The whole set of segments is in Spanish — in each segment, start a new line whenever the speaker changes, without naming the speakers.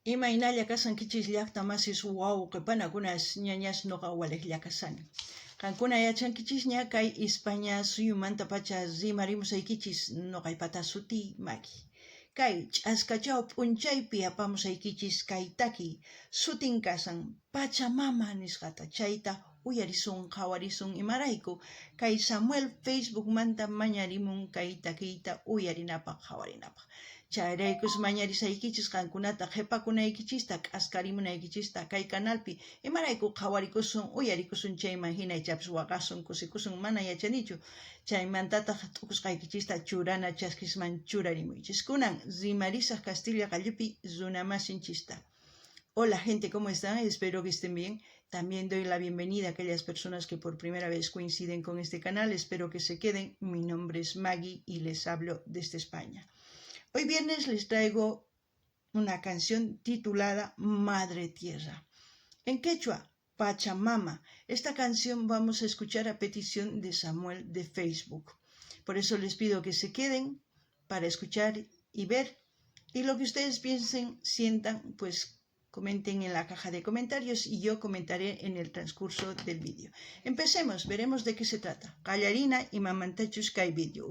Imaynalla kasankichis llaqta masis wawqipanakunas ñañas noqa waliqlla kasani. Qankuna yachankichis ña kay España suyumanta pacha rimarimusaykichis noqaypata suti maki. Kay ch'askachaw p'unchaypi apamusaykichis kay taki sutin kasan Pachamama nisqata, chayta uyarisun qhawarisun imarayku kay Samuel Facebook manta mañarimun kay takiyta uyarinapaq qhawarinapaq. Chayraykus mañarisaykichis qankunata qhipakunaykichista k'askarimunaykichista kay kanalpi imarayku qhawarikusun uyarikusun chayman hina ichapis waqasun kusikusun mana yachanichu chaymantataq t'ukusqaykichista churana chaskisman churarimuychis kunan rimarisaq Castilla qallupi runamasinchista. Hola gente, ¿cómo están? Espero que estén bien. También doy la bienvenida a aquellas personas que por primera vez coinciden con este canal. Espero que se queden. Mi nombre es Maggie y les hablo desde España. Hoy viernes les traigo una canción titulada Madre Tierra. En quechua, Pachamama. Esta canción vamos a escuchar a petición de Samuel de Facebook. Por eso les pido que se queden para escuchar y ver. Y lo que ustedes piensen, sientan, pues comenten en la caja de comentarios y yo comentaré en el transcurso del vídeo. Empecemos, veremos de qué se trata. Callarina y mamantachus kai vídeo.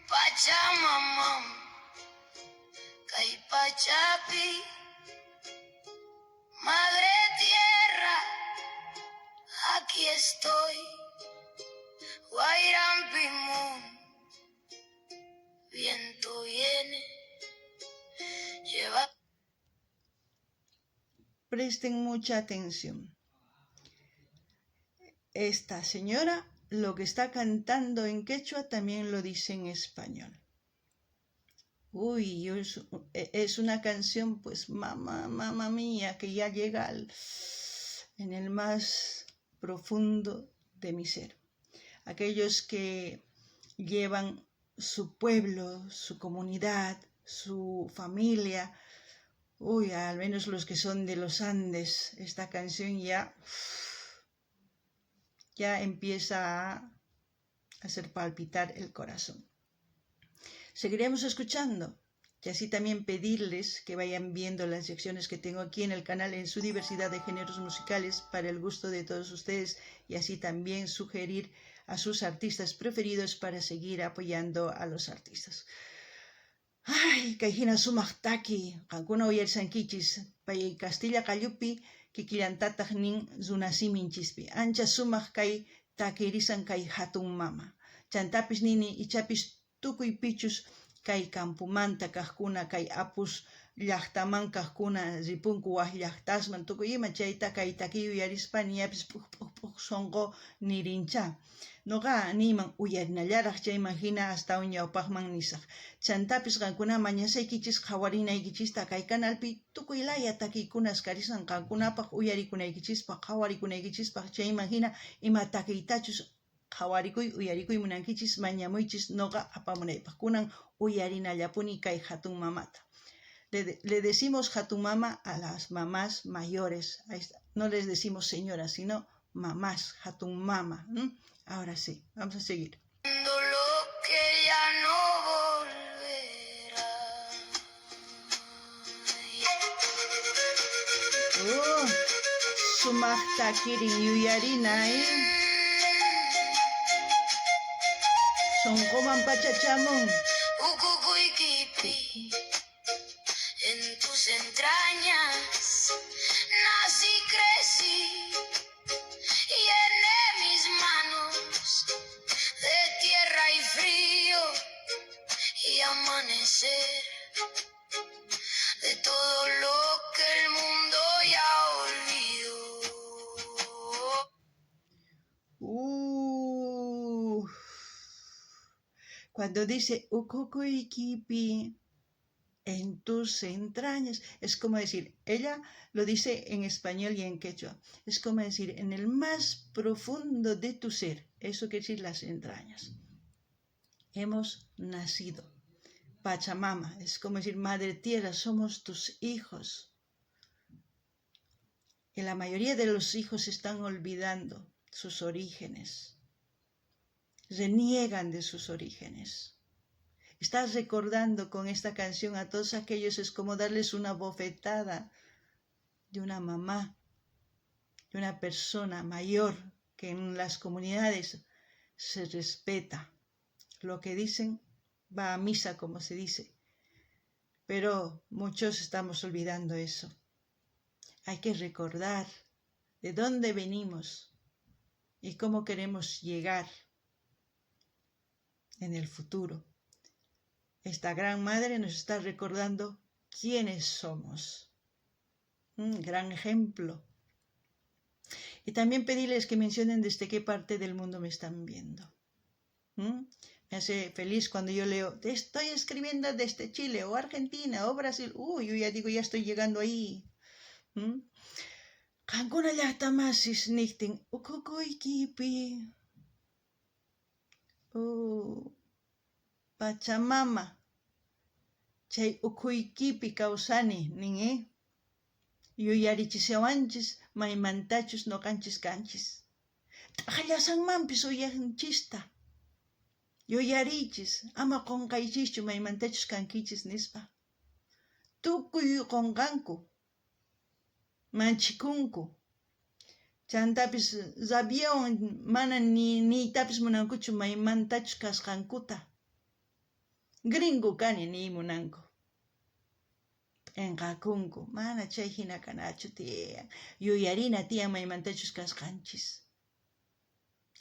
Pachamama, kai Pachapi, Madre Tierra, aquí estoy, Guayrampimun, viento viene, lleva.
Presten mucha atención. Esta señora lo que está cantando en quechua también lo dice en español. Uy, es una canción, pues, mamá mía, que ya llega en el más profundo de mi ser. Aquellos que llevan su pueblo, su comunidad, su familia, al menos los que son de los Andes, esta canción ya empieza a hacer palpitar el corazón. Seguiremos escuchando y así también pedirles que vayan viendo las secciones que tengo aquí en el canal en su diversidad de géneros musicales para el gusto de todos ustedes y así también sugerir a sus artistas preferidos para seguir apoyando a los artistas. Ay, kayhina sumaq taki, qankuna uyarisankichis, pay Castilla qallupi kikillantataq nin runasiminchis,pi ancha sumaq kay takirisan kay hatun mama. Chantapis nini ichapis tukuy pichus kay campumanta kaqkuna kay apus llaqtaman kaqkuna ripunku waq llaqtasman tukuy ima chayta kay takiy uyarispa niyapis puk sonqo nirincha. Noqa niman uyarinallaraq chayman hina hasta ñawpaqman nisaq. Chantapis qankuna mañasaykichis qhawarinaykichista kay kanalpi tukuylaya takiykunas karisan qankunapaq uyarikunaykichispaq qhawarikunaykichispaq chayman hina ima takiytachus qhawarikuy uyarikuy munankichis mañamuychis noqa apamunaypaq kunan uyarinallapuni kay hatun mamata. Le decimos hatun mama a las mamás mayores, no les decimos señoras, sino mamás, hatun mama. Ahora sí, vamos a seguir.
Lo que ya no volverá.
Sumaq takirin yuyarinay. Sonqoman pachachamun.
Ucucuyquipi, en tus entrañas nací, crecí, llené mis manos de tierra y frío y amanecer de todo lo que el mundo ya olvidó.
Cuando dice Ucucuyquipi, en tus entrañas, es como decir, ella lo dice en español y en quechua, es como decir, en el más profundo de tu ser, eso quiere decir las entrañas. Hemos nacido. Pachamama, es como decir, Madre Tierra, somos tus hijos. Y la mayoría de los hijos están olvidando sus orígenes, reniegan de sus orígenes. Estás recordando con esta canción a todos aquellos, es como darles una bofetada de una mamá, de una persona mayor que en las comunidades se respeta. Lo que dicen va a misa, como se dice, pero muchos estamos olvidando eso. Hay que recordar de dónde venimos y cómo queremos llegar en el futuro. Esta gran madre nos está recordando quiénes somos. Un gran ejemplo. Y también pedirles que mencionen desde qué parte del mundo me están viendo. Me hace feliz cuando yo leo, te estoy escribiendo desde Chile, o Argentina, o Brasil. Yo ya digo, ya estoy llegando ahí. Kankuna llaqtamasis niktin, ukukuykipi. Pachamama. Chay ukuykipi kawsani, nin, Yuyarichisyawanchis maymantachus noqanchis kanchis. T'aqllasanmanpis uyanchista. Yuyarichis, ama qonqaychischu maymantachus kankichis nispa. Tukuy qonqanku, manchikunku. Chantapis zabiyawan mana niytapis munankuchu maymantachus kasqankuta. Gringo kani ni munanku. Enqakunku, mana chay hina kanachu tiyan. Yuyarina tiyan maymantachus kasqanchis.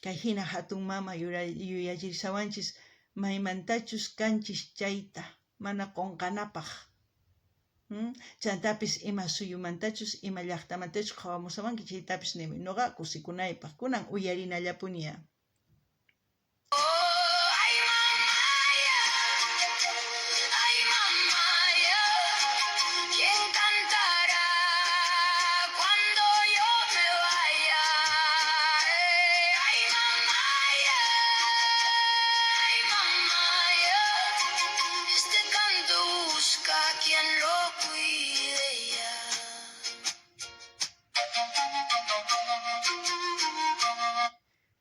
Kay hina hatun mama yuyachirsawanchis maymantachus kanchis chayta, mana qonqanapaq. Chantapis ima suyumantachus, ima llaqtamantachus qawamusawanki chaytapis nimi. Nuqa kusikunaypaq, kunan uyarinallapunia.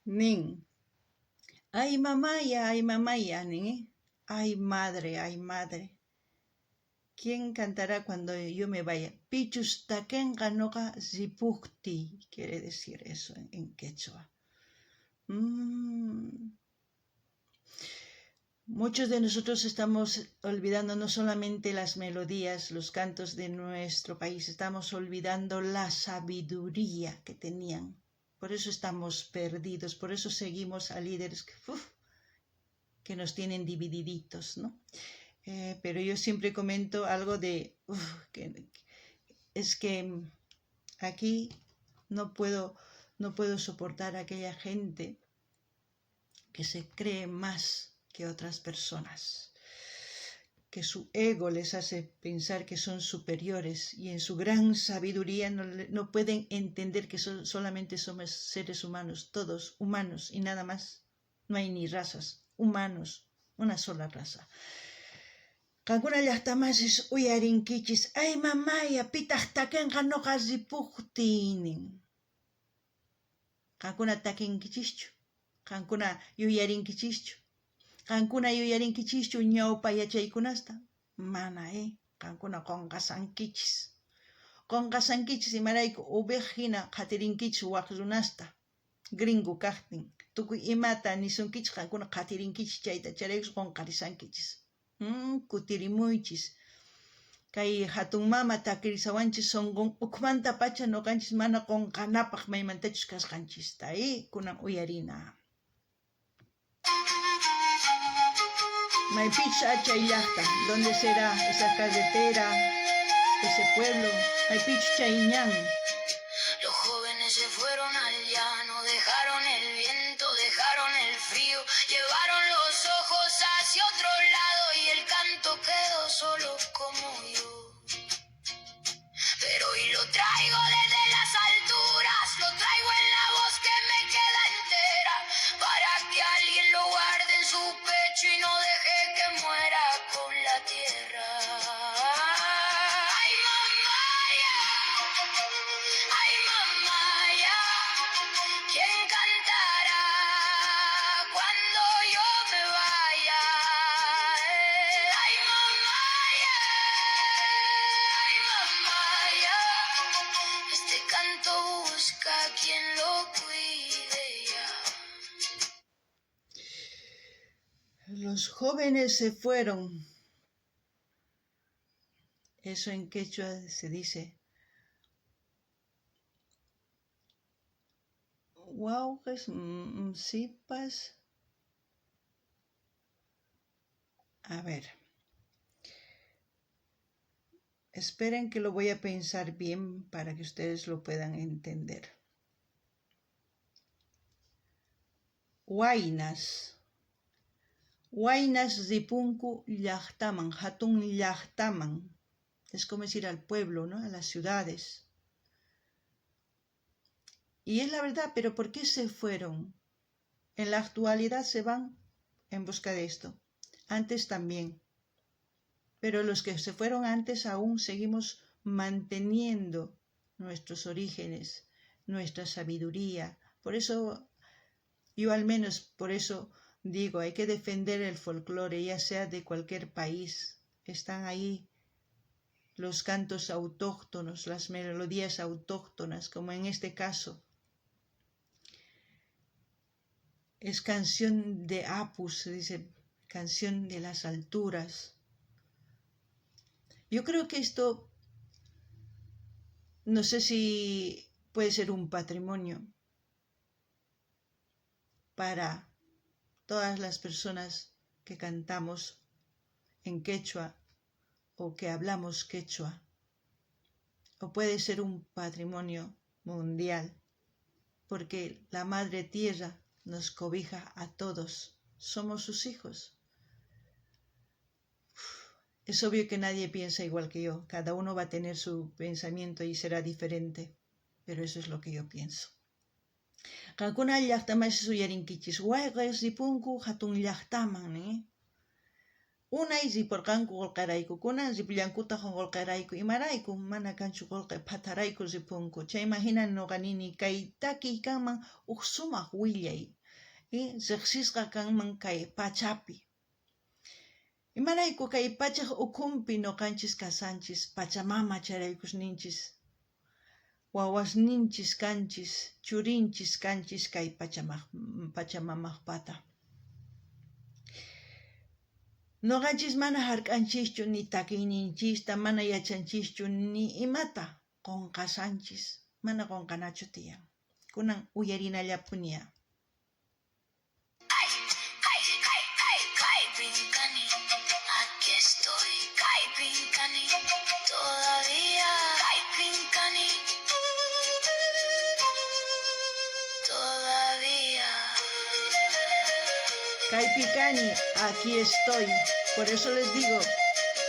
Nin, ay mamaya, nin, ay madre. ¿Quién cantará cuando yo me vaya? Pichus takenqa noqa zipukti, quiere decir eso en quechua. Muchos de nosotros estamos olvidando no solamente las melodías, los cantos de nuestro país, estamos olvidando la sabiduría que tenían. Por eso estamos perdidos, por eso seguimos a líderes que nos tienen divididitos, ¿no? Pero yo siempre comento algo de, es que aquí no puedo soportar a aquella gente que se cree más que otras personas, que su ego les hace pensar que son superiores y en su gran sabiduría no pueden entender que solamente somos seres humanos, todos humanos y nada más. No hay ni razas, humanos, una sola raza. Kankuna llaqtamasis uyarinkichis, ay mamaya, pitaq takenqa noqa zipuktin. Kankuna takinkichischu, kankuna yuyarinkichichu. Kankuna yuyarinkichichu ñawpa yachaykunasta. Mana, kankuna qonqasankichis. Qonqasankichis imarayku ubejhina qatirinkichis waq runasta. Gringo kaqtin. Tukuy imata nisunkichis kankuna qatirinkichis chayta charaykus qonqarisankichis. Kutirimuychis. Kay hatun mama takirisawanchis sonqun ukmanta pacha noqanchis mana qonqanapaq maymantachus kasqanchista. Kunan uyarina. Maypichus achay llaqta, ¿dónde será esa carretera, ese pueblo? Maypichus chayñan.
Los jóvenes se fueron al llano, dejaron el viento, dejaron el frío, llevaron los ojos hacia otro lado y el canto quedó solo como yo. Pero hoy lo traigo desde las alturas, lo traigo en la voz que me queda entera, para que alguien lo guarde en su pecho y no deje que muera con la tierra. Ay, mamá, quien lo cuide ya.
Los jóvenes se fueron. Eso en quechua se dice Guauques, sipas. A ver. Esperen que lo voy a pensar bien para que ustedes lo puedan entender. Huaynas. Huaynas ripunku llaqtaman, hatun llaqtaman. Es como decir al pueblo, ¿no? A las ciudades. Y es la verdad, pero ¿por qué se fueron? En la actualidad se van en busca de esto. Antes también. Pero los que se fueron antes aún seguimos manteniendo nuestros orígenes, nuestra sabiduría. Por eso, yo al menos por eso digo, hay que defender el folclore, ya sea de cualquier país. Están ahí los cantos autóctonos, las melodías autóctonas, como en este caso. Es canción de Apus, se dice, canción de las alturas. Yo creo que esto, no sé si puede ser un patrimonio para todas las personas que cantamos en quechua o que hablamos quechua, o puede ser un patrimonio mundial, porque la Madre Tierra nos cobija a todos, somos sus hijos. Es obvio que nadie piensa igual que yo, cada uno va a tener su pensamiento y será diferente, pero eso es lo que yo pienso. Qankuna llaqtamashi suyarinkichis, wayqis ripunku hatun llaqtaman, Unay riporqanku qolqaraykukuna, ripullankuta qolqarayku imarayku, mana kanchu qolqay phatarayku ripunku. Chayma hina nuqa nini kay takiy kanman huk sumaq willay, riqsisqa kanman kay pachapi. Imarayku kay pachaq ukhunpi nuqanchis kasanchis, Pachamama charaykusninchis, wawasninchis kanchis, churinchis kanchis kay Pachamamaqpata. Nuqanchis mana hark'anchischu ni takiyninchista, mana yachanchischu ni imata qonqasanchis, mana qonqanachu tiyan. Kunan uyarinallapuniya.
Pincani, aquí estoy, Pincani, todavía, Pincani, todavía.
Caipicani, aquí estoy. Por eso les digo,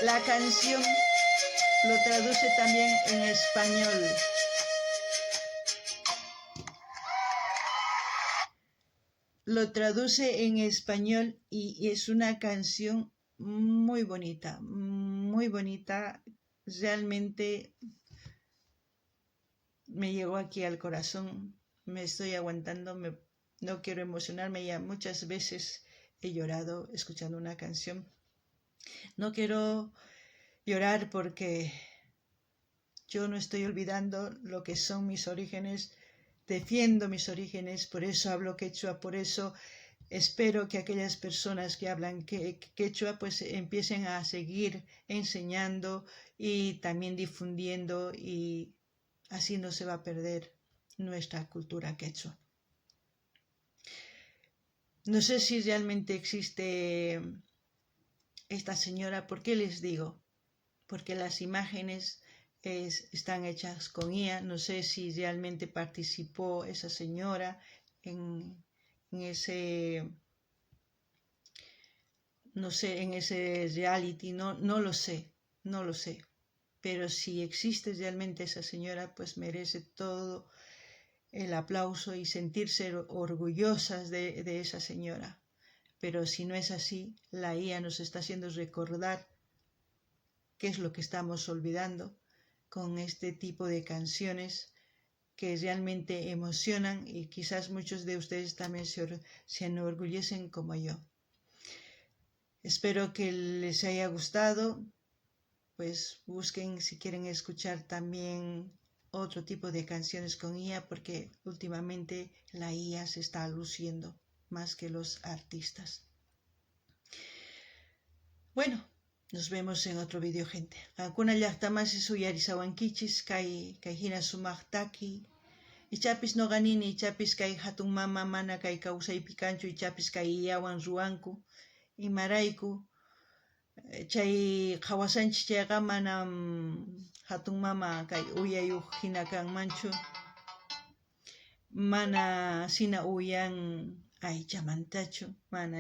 la canción lo traduce también en español. Lo traduce en español y es una canción muy bonita, realmente me llegó aquí al corazón, me estoy aguantando, no quiero emocionarme, ya muchas veces he llorado escuchando una canción. No quiero llorar porque yo no estoy olvidando lo que son mis orígenes, defiendo mis orígenes, por eso hablo quechua, por eso espero que aquellas personas que hablan quechua pues empiecen a seguir enseñando y también difundiendo, y así no se va a perder nuestra cultura quechua. No sé si realmente existe esta señora. ¿Por qué les digo? Porque las imágenes están hechas con IA. No sé si realmente participó esa señora en ese, no sé, en ese reality. No lo sé. Pero si existe realmente esa señora, pues merece todo el aplauso y sentirse orgullosas de esa señora. Pero si no es así, la IA nos está haciendo recordar qué es lo que estamos olvidando con este tipo de canciones que realmente emocionan, y quizás muchos de ustedes también se enorgullecen como yo. Espero que les haya gustado. Pues busquen, si quieren escuchar también otro tipo de canciones con IA, porque últimamente la IA se está luciendo más que los artistas. Bueno, nos vemos en otro video, gente. Kakuna llaqtamasi suyarisawankichis kay hina sumaqtaki. Ichapis noqanini, ichapis kay hatun mama mana kay kawsaypi kanchu, ichapis kay iyawan ruwanku. Imarayku chay qawasanchis chayqa manam hatun mama kay uyayuq hina kanmanchu. Mana sina uyan aychamantachu, mana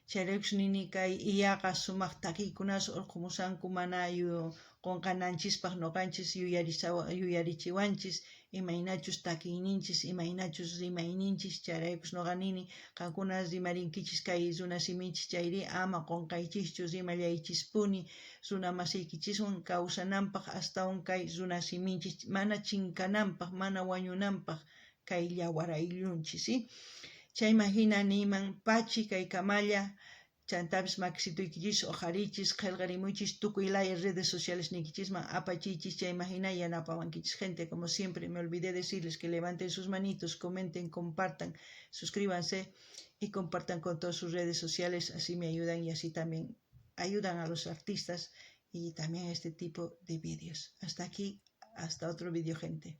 chayraykush nini kay iyaqa sumaq takiykunas urqumusanku mana qunqananchispaq noqanchis yuyarichiwanchis imaynachus takiyninchis, imaynachus rimayninchis, chayraykush noqa nini qankuna rimarinkichis kay runa siminchis chayri ama qunqaychischu, rimallaychispuni runa masiykichiswan kawsananpaq astawan kay runa siminchis mana chinkananpaq, mana wañunanpaq kay yawar ayllunchis, chayma hina niyman pachi kay kamalla chantapis makisituykichis oqarichis qillqarimuychis tukuylaya redes sociales nikichisman apachichis, chayma hina yanapawankichis, gente. Como siempre me olvidé decirles que levanten sus manitos, comenten, compartan, suscríbanse y compartan con todas sus redes sociales, así me ayudan y así también ayudan a los artistas y también a este tipo de vídeos. Hasta aquí, hasta otro vídeo, gente.